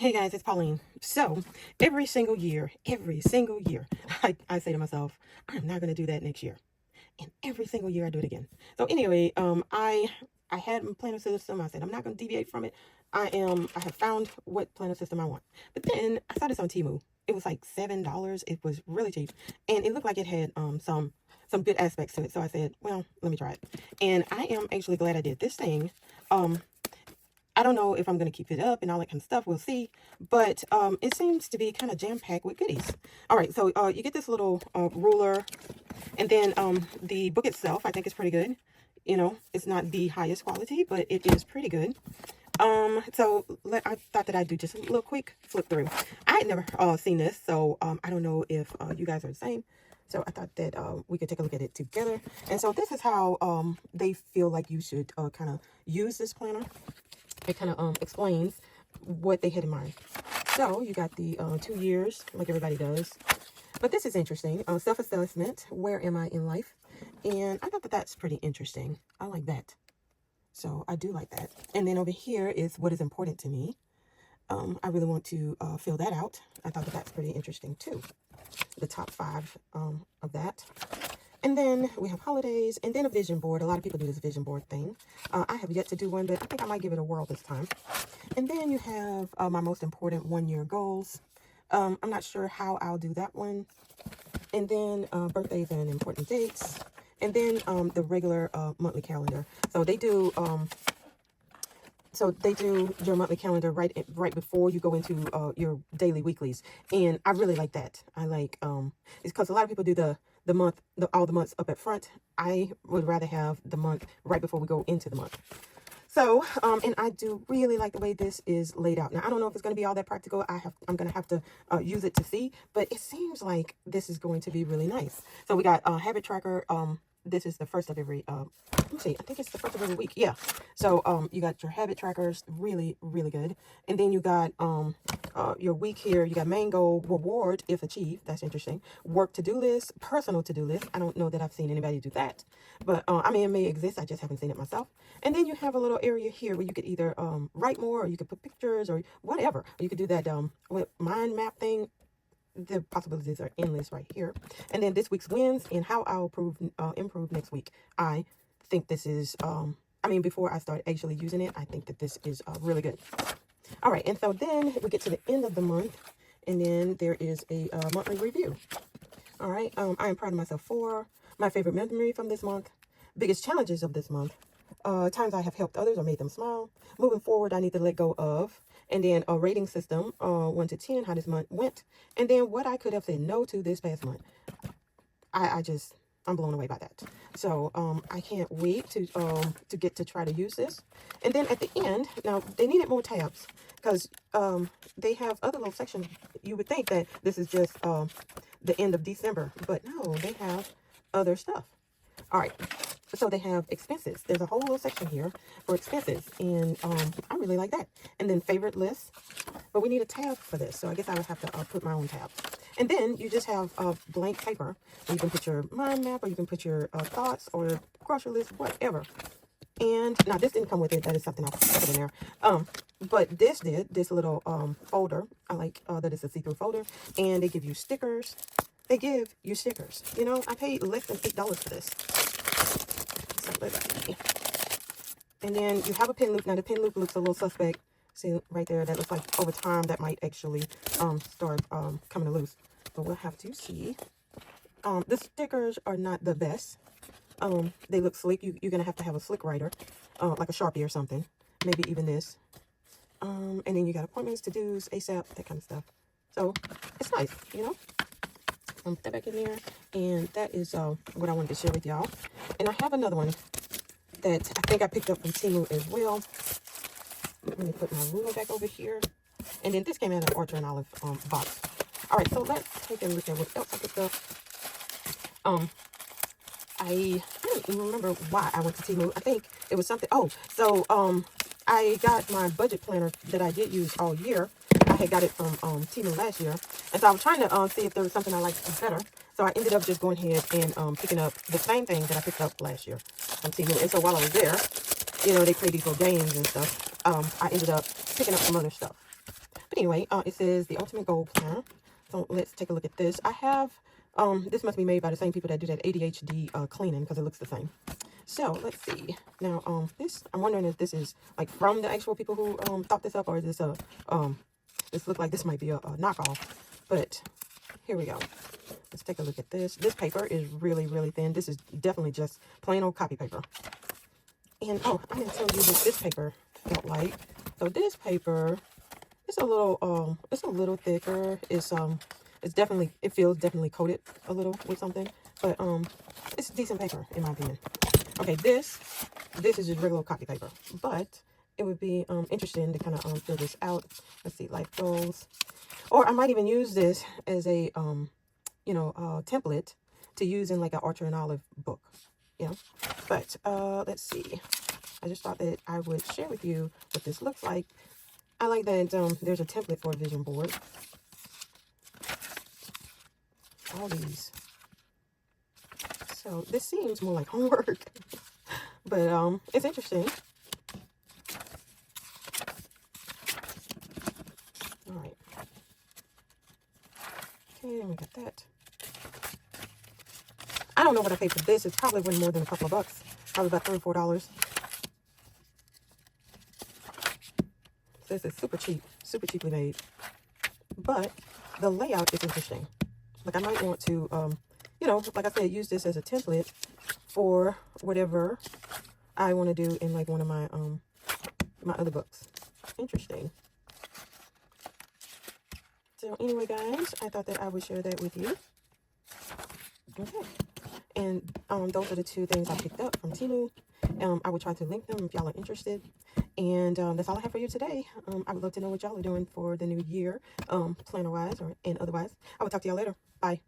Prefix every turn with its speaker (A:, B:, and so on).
A: Hey guys, it's Pauline. So, every single year, I say to myself, I'm not going to do that next year. And every single year I do it again. So anyway, I had my planner system. I said I'm not going to deviate from it. I have found what planner system I want. But then I saw this on Temu. It was like $7. It was really cheap, and it looked like it had some good aspects to it. So I said, well, let me try it. And I am actually glad I did. This thing um I don't know if I'm going to keep it up and all that kind of stuff. We'll see. But it seems to be kind of jam-packed with goodies. All right, so you get this little ruler. And then the book itself, I think is pretty good. You know, it's not the highest quality, but it is pretty good. I thought that I'd do just a little quick flip through. I had never seen this, so I don't know if you guys are the same. So I thought that we could take a look at it together. And so this is how they feel like you should kind of use this planner. It kind of explains what they had in mind. So you got the 2 years, like everybody does. But this is interesting. Self-assessment. Where am I in life? And I thought that that's pretty interesting. I like that. So I do like that. And then over here is what is important to me. I really want to fill that out. I thought that that's pretty interesting too. The top 5 of that. And then we have holidays, and then a vision board. A lot of people do this vision board thing. I have yet to do one, but I think I might give it a whirl this time. And then you have my most important 1-year goals. I'm not sure how I'll do that one. And then birthdays and important dates. And then the regular monthly calendar. So they do your monthly calendar right before you go into your daily weeklies. And I really like that. I like it's because a lot of people do all the months up at front. I would rather have the month right before we go into the month. So, and I do really like the way this is laid out. Now, I don't know if it's going to be all that practical. I'm going to have to use it to see, but it seems like this is going to be really nice. So we got habit tracker. This is the first of every, let me see, I think it's the first of every week. Yeah. So, you got your habit trackers, really, really good. And then you got your week here. You got main goal, reward if achieved. That's interesting. Work to-do list, personal to-do list. I don't know that I've seen anybody do that, but I mean, it may exist. I just haven't seen it myself. And then you have a little area here where you could either write more, or you could put pictures or whatever. Or you could do that mind map thing. The possibilities are endless right here. And then this week's wins and how I'll improve next week. I think this is, I mean, before I start actually using it, I think that this is really good. All right, and so then we get to the end of the month, and then there is a monthly review. All right, I am proud of myself for my favorite memory from this month, biggest challenges of this month, times I have helped others or made them smile. Moving forward, I need to let go of. And then a rating system, 1 to 10, how this month went. And then what I could have said no to this past month. I'm blown away by that. So I can't wait to get to try to use this. And then at the end, now they needed more tabs because they have other little sections. You would think that this is just the end of December, but no, they have other stuff. All right. So they have expenses. There's a whole little section here for expenses, and I really like that. And then favorite list, but we need a tab for this, so I guess I would have to put my own tab. And then you just have a blank paper. You can put your mind map, or you can put your thoughts, or grocery list, whatever. And now this didn't come with it. That is something I put in there. But this did, this little folder. I like that it's a see-through folder, and they give you stickers. They give you stickers. You know, I paid less than $8 for this. And then you have a pin loop. Now the pin loop looks a little suspect. See right there, that looks like over time that might actually start coming loose. But we'll have to see. The stickers are not the best. They look slick. You're gonna have to have a slick writer, like a Sharpie or something. Maybe even this. And then you got appointments, to-dos, ASAP, that kind of stuff. So it's nice, you know. Put that back in there, and that is what I wanted to share with y'all. And I have another one that I think I picked up from Temu as well. Let me put my ruler back over here. And then this came out of an Orchard and Olive box. All right, so let's take a look at what else I picked up. I don't remember why I went to Temu. I think it was something. Oh, so I got my budget planner that I did use all year. I had got it from Temu last year. And so I was trying to see if there was something I liked better. So I ended up just going ahead and picking up the same thing that I picked up last year from Temu. And so while I was there, you know, they play these little games and stuff. I ended up picking up some other stuff. But anyway, it says the ultimate goal planner. So let's take a look at this. I have, this must be made by the same people that do that ADHD cleaning, because it looks the same. So let's see. Now, I'm wondering if this is like from the actual people who thought this up, or is this this look like this might be a knockoff. But here we go. Let's take a look at this. This paper is really, really thin. This is definitely just plain old copy paper. And oh, I didn't tell you what this paper felt like. So this paper, it's a little thicker. It feels definitely coated a little with something, but it's decent paper in my opinion. Okay, this is just regular copy paper, but it would be interesting to kind of fill this out. Let's see, life goals, or I might even use this as a template to use in like an Archer and Olive book, But let's see. I just thought that I would share with you what this looks like. I like that there's a template for a vision board. All these. So this seems more like homework, but it's interesting. All right. Okay, and we got that. I don't know what I paid for this. It's probably wasn't more than a couple of bucks. Probably about $3 or $4. This is super cheaply made. But the layout is interesting. Like I might want to, like I said, use this as a template for whatever I want to do in like one of my my other books. Interesting. So anyway, guys, I thought that I would share that with you. Okay. And those are the two things I picked up from Temu. I will try to link them if y'all are interested. And that's all I have for you today. I would love to know what y'all are doing for the new year, planner-wise and otherwise. I will talk to y'all later. Bye.